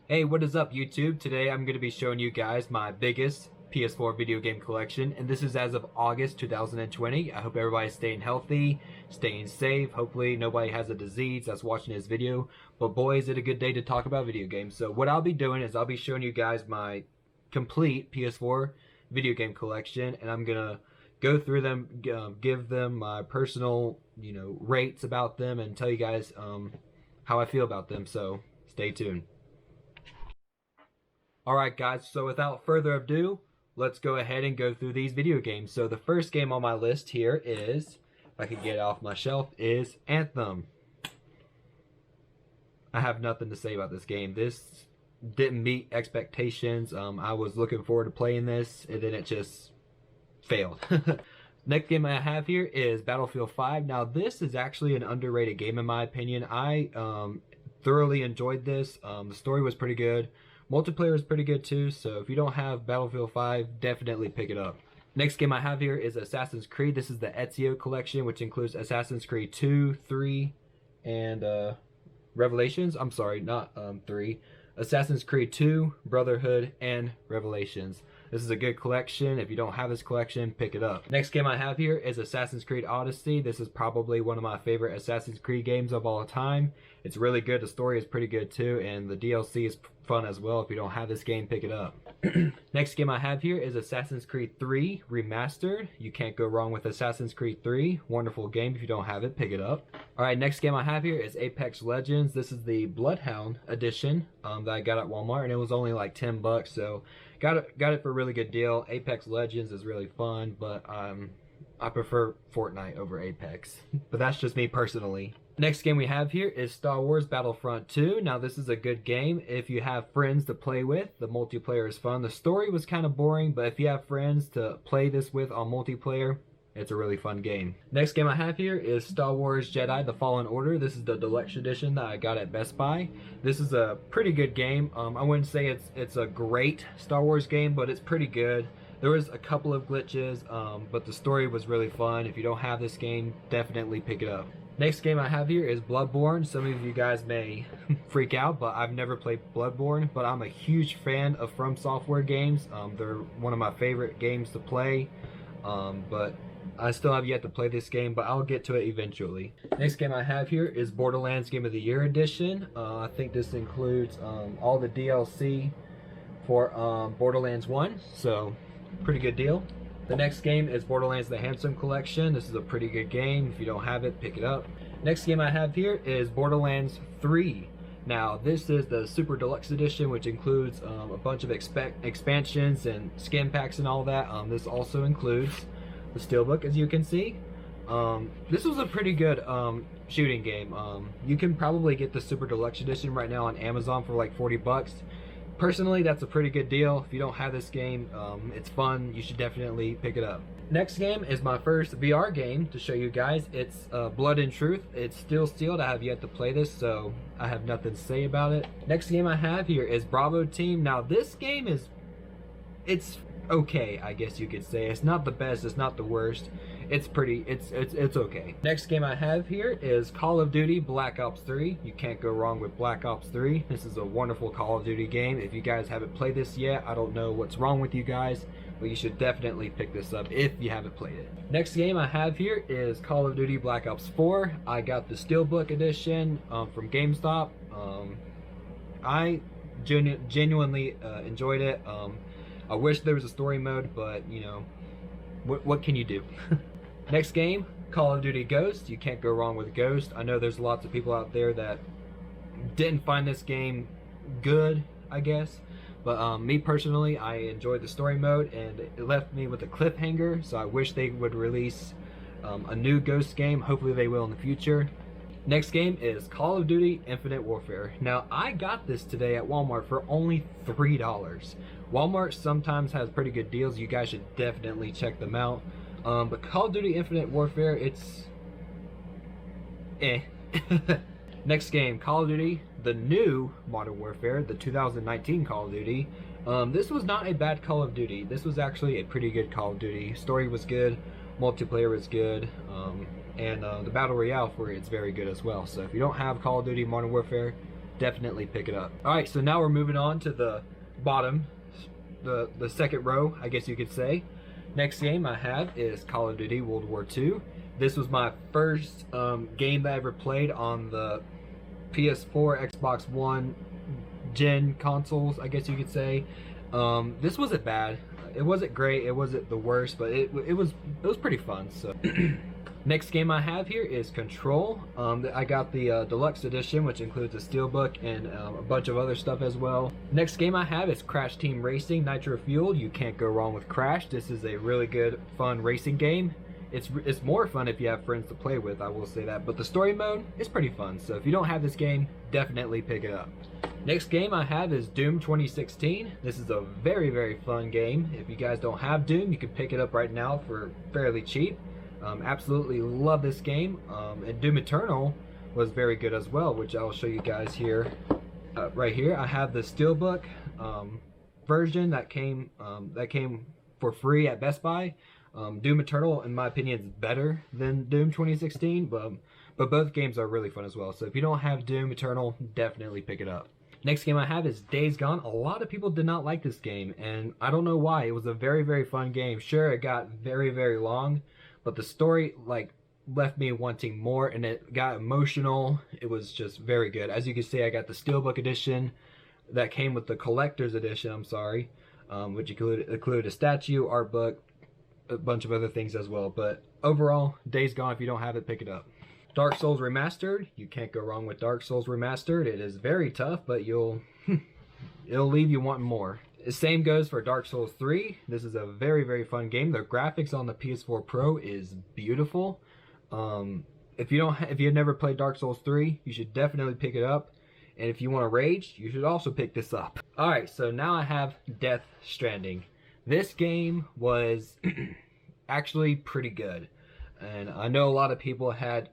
Hey, what is up YouTube? Today I'm going to be showing you guys my biggest PS4 video game collection, and this is as of August 2020. I hope everybody's staying healthy, staying safe. Hopefully nobody has a disease that's watching this video, but boy is it a good day to talk about video games. So what I'll be doing is I'll be showing you guys my complete PS4 video game collection, and I'm going to go through them, give them my personal, rates about them, and tell you guys how I feel about them. So stay tuned. Alright guys, so without further ado, let's go ahead and go through these video games. So the first game on my list here is, if I could get it off my shelf, is Anthem. I have nothing to say about this game. This didn't meet expectations. I was looking forward to playing this, and then it just failed. Next game I have here is Battlefield 5. Now this is actually an underrated game in my opinion. I thoroughly enjoyed this. The story was pretty good. Multiplayer is pretty good too, so if you don't have Battlefield 5, definitely pick it up. Next game I have here is Assassin's Creed. This is the Ezio collection, which includes Assassin's Creed 2, 3, and Revelations. I'm sorry, not 3. Assassin's Creed 2, Brotherhood, and Revelations. This is a good collection. If you don't have this collection, pick it up. Next game I have here is Assassin's Creed Odyssey. This is probably one of my favorite Assassin's Creed games of all time. It's really good. The story is pretty good too, and the DLC is fun as well. If you don't have this game, pick it up. Next game I have here is Assassin's Creed 3 Remastered. You can't go wrong with Assassin's Creed 3. Wonderful game. If you don't have it, pick it up. Alright, next game I have here is Apex Legends. This is the Bloodhound edition that I got at Walmart, and it was only like 10 bucks, so got it for a really good deal. Apex Legends is really fun, but I prefer Fortnite over Apex. But that's just me personally. Next game we have here is Star Wars Battlefront 2. Now this is a good game if you have friends to play with. The multiplayer is fun. The story was kind of boring, but if you have friends to play this with on multiplayer, it's a really fun game. Next game I have here is Star Wars Jedi The Fallen Order. This is the deluxe edition that I got at Best Buy. This is a pretty good game. I wouldn't say it's a great Star Wars game, but it's pretty good. There was a couple of glitches, but the story was really fun. If you don't have this game, definitely pick it up. Next game I have here is Bloodborne. Some of you guys may freak out, but I've never played Bloodborne, but I'm a huge fan of From Software games. They're one of my favorite games to play, but I still have yet to play this game, but I'll get to it eventually. Next game I have here is Borderlands Game of the Year Edition. I think this includes all the DLC for Borderlands 1, so pretty good deal. The next game is Borderlands The Handsome Collection. This is a pretty good game. If you don't have it, pick it up. Next game I have here is Borderlands 3. Now this is the Super Deluxe Edition, which includes a bunch of expansions and skin packs and all that. This also includes the Steelbook, as you can see. This was a pretty good shooting game. You can probably get the Super Deluxe Edition right now on Amazon for like 40 bucks. Personally, that's a pretty good deal. If you don't have this game, it's fun. You should definitely pick it up. Next game is my first VR game to show you guys. It's Blood and Truth. It's still sealed. I have yet to play this, so I have nothing to say about it. Next game I have here is Bravo Team. Now this game it's okay, I guess you could say. It's not the best, it's not the worst. It's okay. Next game I have here is Call of Duty Black Ops 3. You can't go wrong with Black Ops 3. This is a wonderful Call of Duty game. If you guys haven't played this yet, I don't know what's wrong with you guys, but you should definitely pick this up if you haven't played it. Next game I have here is Call of Duty Black Ops 4. I got the Steelbook edition from GameStop. I genuinely enjoyed it. I wish there was a story mode, but what can you do? Next game, Call of Duty Ghost. You can't go wrong with Ghost. I know there's lots of people out there that didn't find this game good, I guess. But me personally, I enjoyed the story mode, and it left me with a cliffhanger, so I wish they would release a new Ghost game. Hopefully they will in the future. Next game is Call of Duty Infinite Warfare. Now, I got this today at Walmart for only $3. Walmart sometimes has pretty good deals. You guys should definitely check them out. But Call of Duty Infinite Warfare, it's Next game, Call of Duty, the new Modern Warfare, the 2019 Call of Duty. This was not a bad Call of Duty. This was actually a pretty good Call of Duty. Story was good, multiplayer was good, and the Battle Royale for it's very good as well. So if you don't have Call of Duty Modern Warfare, definitely pick it up. Alright, so now we're moving on to the bottom, the second row, I guess you could say. Next game I have is Call of Duty World War II. This was my first game that I ever played on the PS4, Xbox One gen consoles, I guess you could say. This wasn't bad. It wasn't great. It wasn't the worst, but it was pretty fun. So next game I have here is Control. I got the deluxe edition, which includes a steelbook and a bunch of other stuff as well. Next game I have is Crash Team Racing Nitro Fueled. You can't go wrong with Crash. This is a really good, fun racing game. It's more fun if you have friends to play with, I will say that, but the story mode is pretty fun. So if you don't have this game, definitely pick it up. Next game I have is Doom 2016. This is a very, very fun game. If you guys don't have Doom, you can pick it up right now for fairly cheap. Absolutely love this game. And Doom Eternal was very good as well, which I'll show you guys here. Right here, I have the Steelbook version that came for free at Best Buy. Doom Eternal, in my opinion, is better than Doom 2016, but both games are really fun as well. So if you don't have Doom Eternal, definitely pick it up. Next game I have is Days Gone. A lot of people did not like this game, and I don't know why. It was a very, very fun game. Sure, it got very, very long, but the story left me wanting more, and it got emotional. It was just very good. As you can see, I got the Steelbook edition that came with the collector's edition, which included a statue, art book, a bunch of other things as well. But overall, Days Gone, if you don't have it, pick it up. Dark Souls Remastered. You can't go wrong with Dark Souls Remastered. It is very tough, but it'll leave you wanting more. The same goes for Dark Souls 3. This is a very, very fun game. The graphics on the PS4 Pro is beautiful. If you've never played Dark Souls 3, you should definitely pick it up. And if you want to rage, you should also pick this up. Alright, so now I have Death Stranding. This game was actually pretty good. And I know a lot of people had,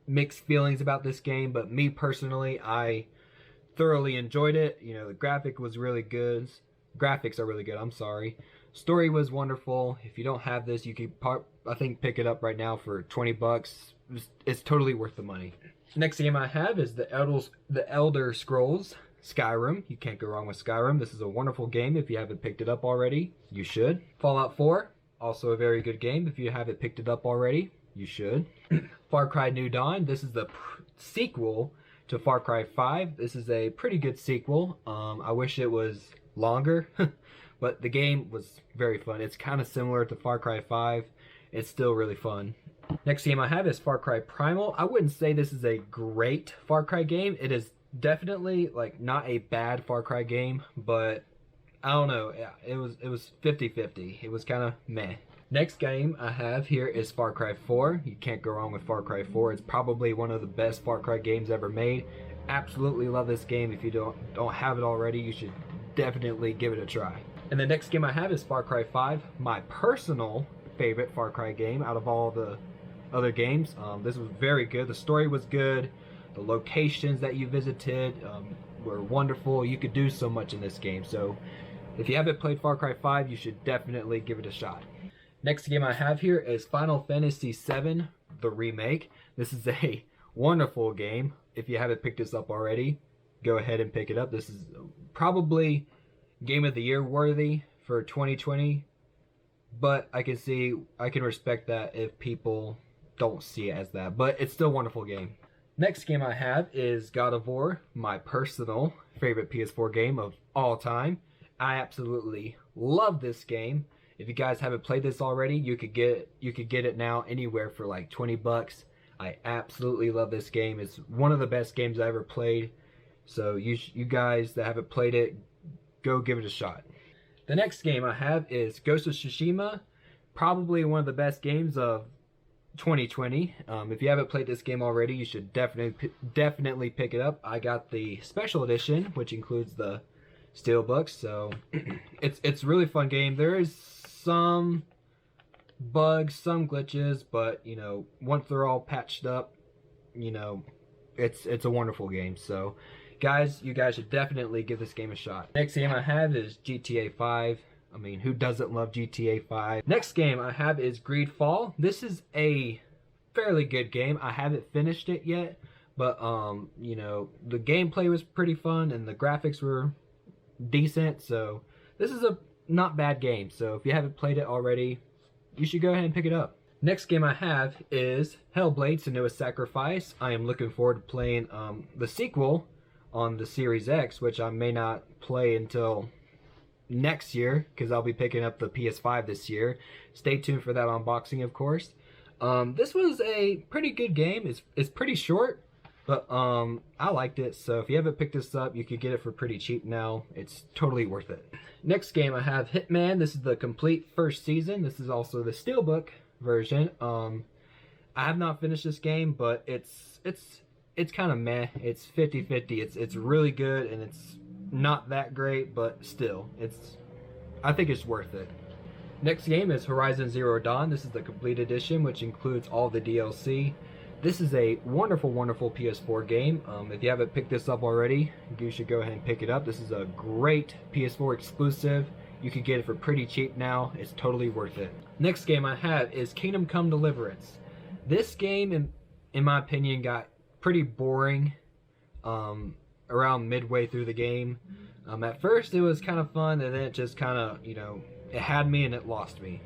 mixed feelings about this game, but me personally, I thoroughly enjoyed it. The graphics are really good, I'm sorry. Story was wonderful. If you don't have this, you could, I think, pick it up right now for 20 bucks. It's totally worth the money. Next game I have is the Elder Scrolls Skyrim. You can't go wrong with Skyrim. This is a wonderful game. If you haven't picked it up already, you should. Fallout 4, also a very good game. If you haven't picked it up already, you should. Far Cry New Dawn. This is the sequel to Far Cry 5. This is a pretty good sequel. I wish it was longer, but the game was very fun. It's kind of similar to Far Cry 5. It's still really fun. Next game I have is Far Cry Primal. I wouldn't say this is a great Far Cry game. It is definitely not a bad Far Cry game, but I don't know. Yeah, it was 50-50. It was kind of meh. Next game I have here is Far Cry 4. You can't go wrong with Far Cry 4. It's probably one of the best Far Cry games ever made. Absolutely love this game. If you don't have it already, you should definitely give it a try. And the next game I have is Far Cry 5, my personal favorite Far Cry game out of all the other games. This was very good. The story was good. The locations that you visited were wonderful. You could do so much in this game. So if you haven't played Far Cry 5, you should definitely give it a shot. Next game I have here is Final Fantasy VII, the remake. This is a wonderful game. If you haven't picked this up already, go ahead and pick it up. This is probably Game of the Year worthy for 2020, but I can respect that if people don't see it as that, but it's still a wonderful game. Next game I have is God of War, my personal favorite PS4 game of all time. I absolutely love this game. If you guys haven't played this already, you could get it now anywhere for like 20 bucks. I absolutely love this game. It's one of the best games I ever played. So you guys that haven't played it, go give it a shot. The next game I have is Ghost of Tsushima, probably one of the best games of 2020. If you haven't played this game already, you should definitely pick it up. I got the special edition, which includes the steelbook, so it's a really fun game. There is some bugs, some glitches, but once they're all patched up, it's a wonderful game. So you guys should definitely give this game a shot. Next game I have is GTA 5. I mean, who doesn't love GTA 5? Next game I have is Greedfall. This is a fairly good game. I haven't finished it yet, But you know, the gameplay was pretty fun and the graphics were decent. So this is a not bad game. So if you haven't played it already, you should go ahead and pick it up. Next game I have is Hellblade: Senua's Sacrifice. I am looking forward to playing the sequel on the Series X, which I may not play until next year because I'll be picking up the PS5 this year. Stay tuned for that unboxing, of course. This was a pretty good game. It's pretty short, but I liked it. So if you haven't picked this up, you could get it for pretty cheap now. It's totally worth it. Next game I have Hitman. This is the complete first season. This is also the Steelbook version. I have not finished this game, but it's kind of meh. It's 50-50. It's really good and it's not that great, but still, I think it's worth it. Next game is Horizon Zero Dawn. This is the complete edition, which includes all the DLC. This is a wonderful, wonderful PS4 game. If you haven't picked this up already, you should go ahead and pick it up. This is a great PS4 exclusive. You can get it for pretty cheap now. It's totally worth it. Next game I have is Kingdom Come Deliverance. This game, in my opinion, got pretty boring around midway through the game. At first it was kind of fun, and then it just kind of, you know, it had me and it lost me.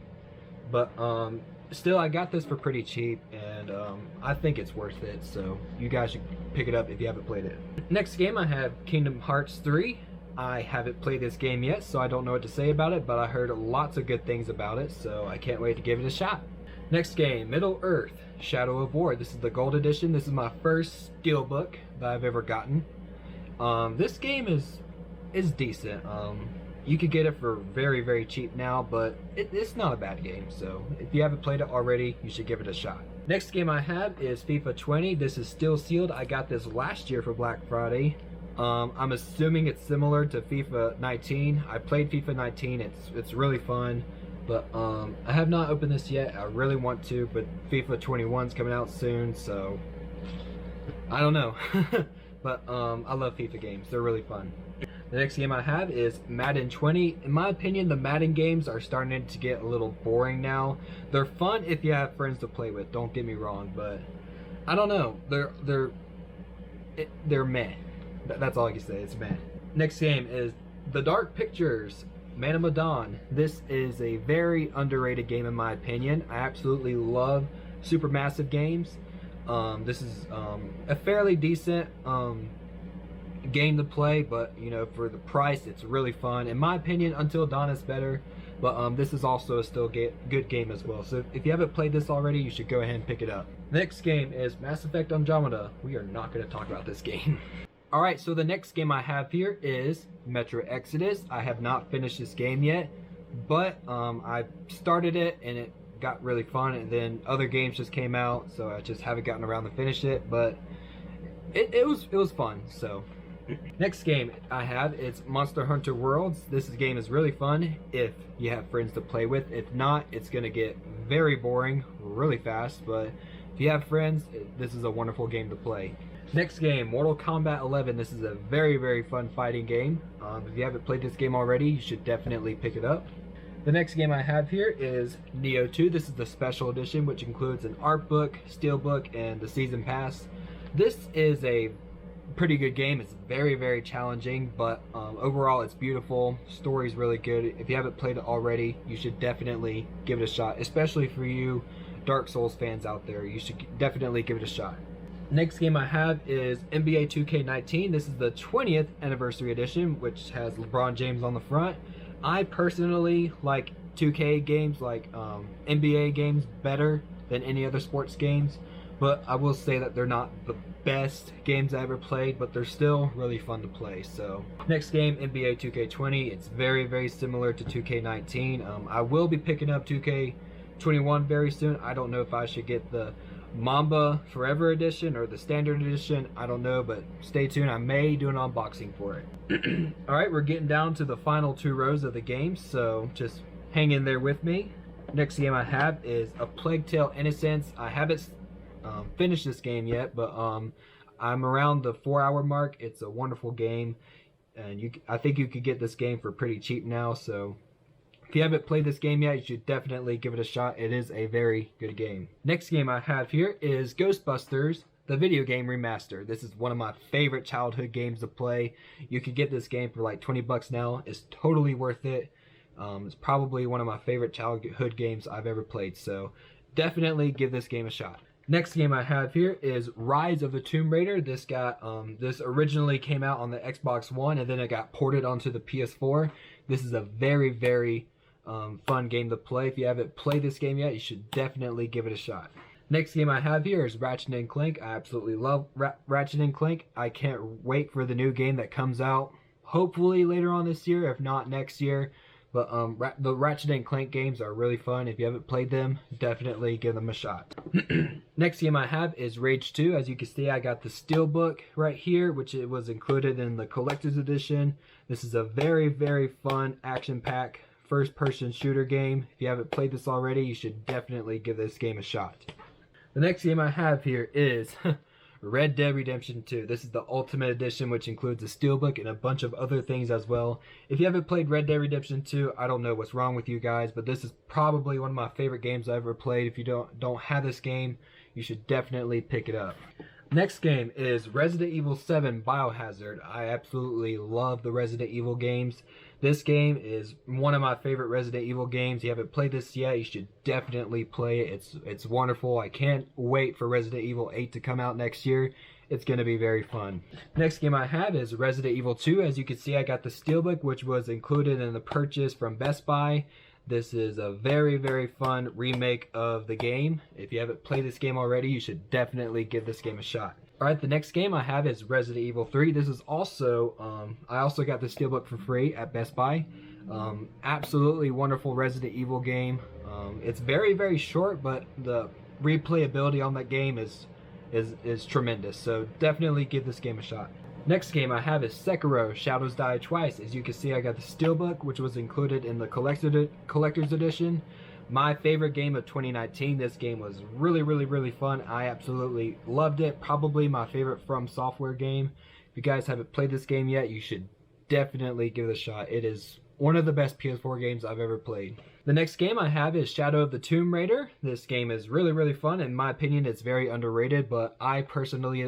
But still, I got this for pretty cheap, and I think it's worth it. So you guys should pick it up if you haven't played it. Next game I have Kingdom Hearts 3. I haven't played this game yet, so I don't know what to say about it, but I heard lots of good things about it, so I can't wait to give it a shot. Next game, Middle-earth: Shadow of War. This is the gold edition. This is my first steelbook that I've ever gotten. This game is decent. You could get it for very, very cheap now, but it's not a bad game. So if you haven't played it already, you should give it a shot. Next game I have is FIFA 20. This is still sealed. I got this last year for Black Friday. I'm assuming it's similar to FIFA 19. I played FIFA 19. It's really fun, but I have not opened this yet. I really want to, but FIFA 21 is coming out soon, so I don't know. But I love FIFA games. They're really fun. The next game I have is Madden 20. In my opinion, the Madden games are starting to get a little boring now. They're fun if you have friends to play with, don't get me wrong, but I don't know. They're meh. That's all I can say. It's meh. Next game is The Dark Pictures: Man of Medan. This is a very underrated game in my opinion. I absolutely love supermassive games. This is a fairly decent game to play, but you know, for the price, it's really fun. In my opinion, Until Dawn is better, but this is also a still good game as well. So if you haven't played this already, you should go ahead and pick it up. Next game is Mass Effect Andromeda. We are not going to talk about this game. Alright, so the next game I have here is Metro Exodus. I have not finished this game yet, but I started it and it got really fun, and then other games just came out, so I just haven't gotten around to finish it, but it was fun. So next game I have is Monster Hunter Worlds. This game is really fun if you have friends to play with. If not, it's gonna get very boring really fast, but if you have friends, this is a wonderful game to play. Next game, Mortal Kombat 11. This is a very, very fun fighting game. If you haven't played this game already, you should definitely pick it up. The next game I have here is Neo 2. This is the special edition, which includes an art book, steelbook, and the season pass. This is a pretty good game. It's very, very challenging, but overall it's beautiful. Story's really good. If you haven't played it already, you should definitely give it a shot, especially for you Dark Souls fans out there. You should definitely give it a shot. Next game I have is NBA 2K19. This is the 20th anniversary edition, which has LeBron James on the front. I personally like 2K games, like NBA games, better than any other sports games, but I will say that they're not the best games I ever played, but they're still really fun to play. So next game, NBA 2K20. It's very, very similar to 2K19. I will be picking up 2K21 very soon. I don't know if I should get the Mamba Forever Edition or the Standard Edition. I don't know, but stay tuned. I may do an unboxing for it. Alright, we're getting down to the final 2 rows of the game, so just hang in there with me. Next game I have is A Plague Tale Innocence. I haven't finished this game yet, but I'm around the 4-hour mark. It's a wonderful game, and I think you could get this game for pretty cheap now, so if you haven't played this game yet, you should definitely give it a shot. It is a very good game. Next game I have here is Ghostbusters: the video game remaster. This is one of my favorite childhood games to play. You can get this game for like 20 bucks now. It's totally worth it. It's probably one of my favorite childhood games I've ever played, so definitely give this game a shot. Next game I have here is Rise of the Tomb Raider. This this originally came out on the Xbox One, and then it got ported onto the PS4. This is a very fun game to play. If you haven't played this game yet, you should definitely give it a shot. Next game I have here is Ratchet and Clank. I absolutely love Ratchet and Clank. I can't wait for the new game that comes out, hopefully later on this year, if not next year. But the Ratchet and Clank games are really fun. If you haven't played them, definitely give them a shot. Next game I have is Rage 2. As you can see, I got the Steelbook right here, which it was included in the Collector's Edition. This is a very fun, action-packed, first-person shooter game. If you haven't played this already, you should definitely give this game a shot. The next game I have here is Red Dead Redemption 2. This is the Ultimate Edition, which includes a steelbook and a bunch of other things as well. If you haven't played Red Dead Redemption 2, I don't know what's wrong with you guys, but this is probably one of my favorite games I've ever played. If you don't have this game, you should definitely pick it up. Next game is Resident Evil 7 Biohazard. I absolutely love the Resident Evil games. This game is one of my favorite Resident Evil games. If you haven't played this yet, you should definitely play it. It's wonderful. I can't wait for Resident Evil 8 to come out next year. It's going to be very fun. Next game I have is Resident Evil 2. As you can see, I got the Steelbook, which was included in the purchase from Best Buy. This is a very fun remake of the game. If you haven't played this game already, you should definitely give this game a shot. Alright, the next game I have is Resident Evil 3. This is also, I also got the Steelbook for free at Best Buy. Absolutely wonderful Resident Evil game. It's very short, but the replayability on that game is tremendous. So definitely give this game a shot. Next game I have is Sekiro: Shadows Die Twice. As you can see, I got the Steelbook, which was included in the Collector's Edition. My favorite game of 2019. This game was really fun. I absolutely loved it. Probably my favorite From Software game. If you guys haven't played this game yet, you should definitely give it a shot. It is one of the best PS4 games I've ever played. The next game I have is Shadow of the Tomb Raider. This game is really fun. In my opinion, it's very underrated, but I personally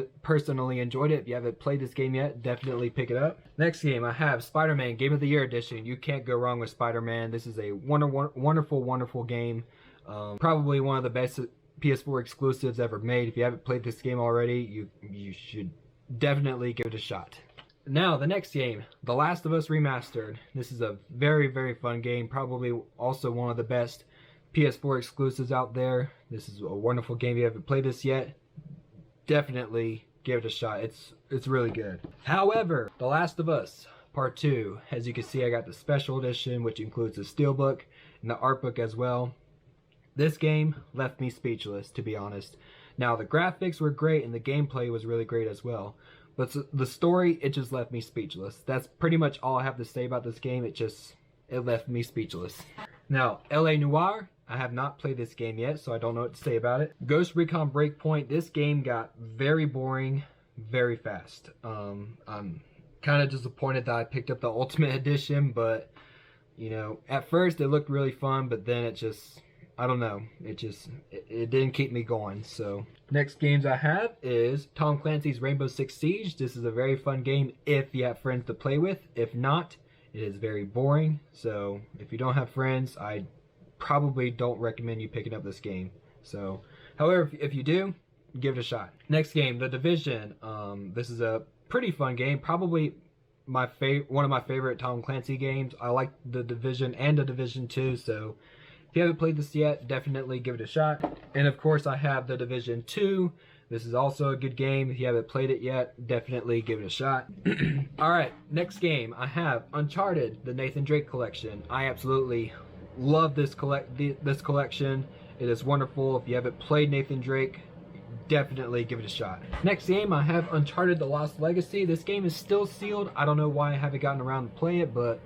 enjoyed it. If you haven't played this game yet, definitely pick it up. Next game I have Spider-Man Game of the Year Edition. You can't go wrong with Spider-Man. This is a wonderful game. Probably one of the best PS4 exclusives ever made. If you haven't played this game already, you should definitely give it a shot. Now, the next game, The Last of Us Remastered. This is a very fun game, probably also one of the best PS4 exclusives out there. This is a wonderful game. If you haven't played this yet, definitely give it a shot. It's really good. However, The Last of Us Part 2, as you can see, I got the Special Edition, which includes the Steelbook and the art book as well. This game left me speechless, to be honest. Now, the graphics were great and the gameplay was really great as well. But the story, it just left me speechless. That's pretty much all I have to say about this game. It left me speechless. Now, LA Noire, I have not played this game yet, so I don't know what to say about it. Ghost Recon Breakpoint, this game got very boring very fast. I'm kind of disappointed that I picked up the Ultimate Edition, but, you know, at first it looked really fun, but then it just, I don't know, it didn't keep me going. So next games I have is Tom Clancy's Rainbow Six Siege. This is a very fun game if you have friends to play with. If not, it is very boring. So if you don't have friends, I probably don't recommend you picking up this game. So however, if you do, give it a shot. Next game, The Division. This is a pretty fun game, probably one of my favorite Tom Clancy games. I like The Division and The Division 2, so if you haven't played this yet, definitely give it a shot. And of course, I have The Division 2. This is also a good game. If you haven't played it yet, definitely give it a shot. Alright, next game, I have Uncharted, the Nathan Drake collection. I absolutely love this collection. It is wonderful. If you haven't played Nathan Drake, definitely give it a shot. Next game, I have Uncharted: The Lost Legacy. This game is still sealed. I don't know why I haven't gotten around to play it, but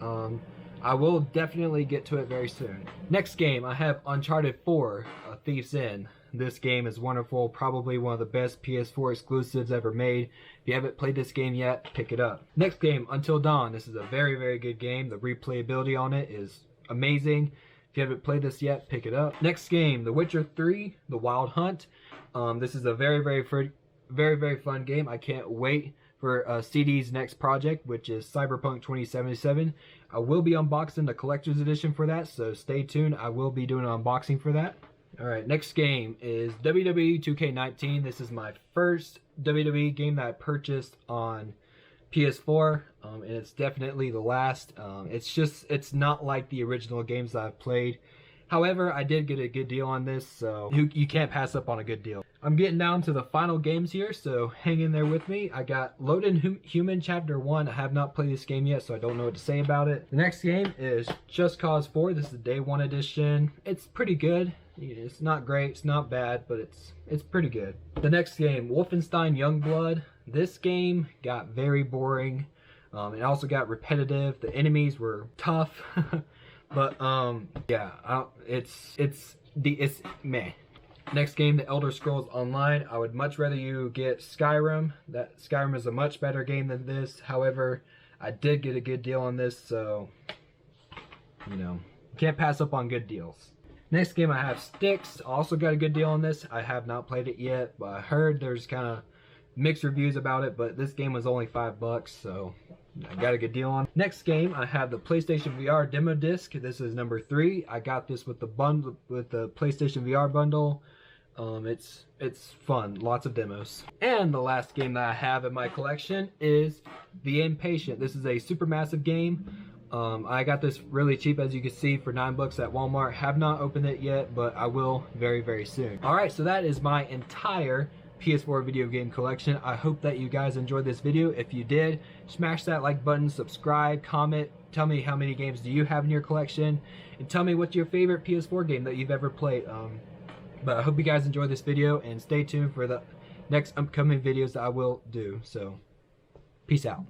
I will definitely get to it very soon. Next game, I have Uncharted 4, A Thief's End. This game is wonderful, probably one of the best PS4 exclusives ever made. If you haven't played this game yet, pick it up. Next game, Until Dawn. This is a very good game. The replayability on it is amazing. If you haven't played this yet, pick it up. Next game, The Witcher 3, The Wild Hunt. This is a very very, very fun game. I can't wait for CD's next project, which is Cyberpunk 2077. I will be unboxing the collector's edition for that, so stay tuned. I will be doing an unboxing for that. Alright, next game is WWE 2K19. This is my first WWE game that I purchased on PS4, and it's definitely the last. It's not like the original games that I've played. However, I did get a good deal on this, so you can't pass up on a good deal. I'm getting down to the final games here, so hang in there with me. I got Loaded Human Chapter 1. I have not played this game yet, so I don't know what to say about it. The next game is Just Cause 4. This is the Day 1 edition. It's pretty good. It's not great, it's not bad, but it's pretty good. The next game, Wolfenstein Youngblood. This game got very boring. It also got repetitive. The enemies were tough. But yeah, it's meh. Next game, The Elder Scrolls Online. I would much rather you get Skyrim. That Skyrim is a much better game than this. However, I did get a good deal on this, so you know, can't pass up on good deals. Next game I have Styx. Also got a good deal on this. I have not played it yet, but I heard there's kind of mixed reviews about it, but this game was only $5, so I got a good deal on. Next game, I have the PlayStation VR demo disc. This is number 3. I got this with the bundle, with the PlayStation VR bundle. It's fun, lots of demos. And the last game that I have in my collection is The Impatient. This is a supermassive game. I got this really cheap, as you can see, for $9 at Walmart. Have not opened it yet, but I will very, very soon. Alright, so that is my entire PS4 video game collection. I hope that you guys enjoyed this video. If you did, smash that like button, subscribe, comment, tell me how many games do you have in your collection, and tell me what's your favorite PS4 game that you've ever played. But I hope you guys enjoyed this video, and stay tuned for the next upcoming videos that I will do. So, peace out.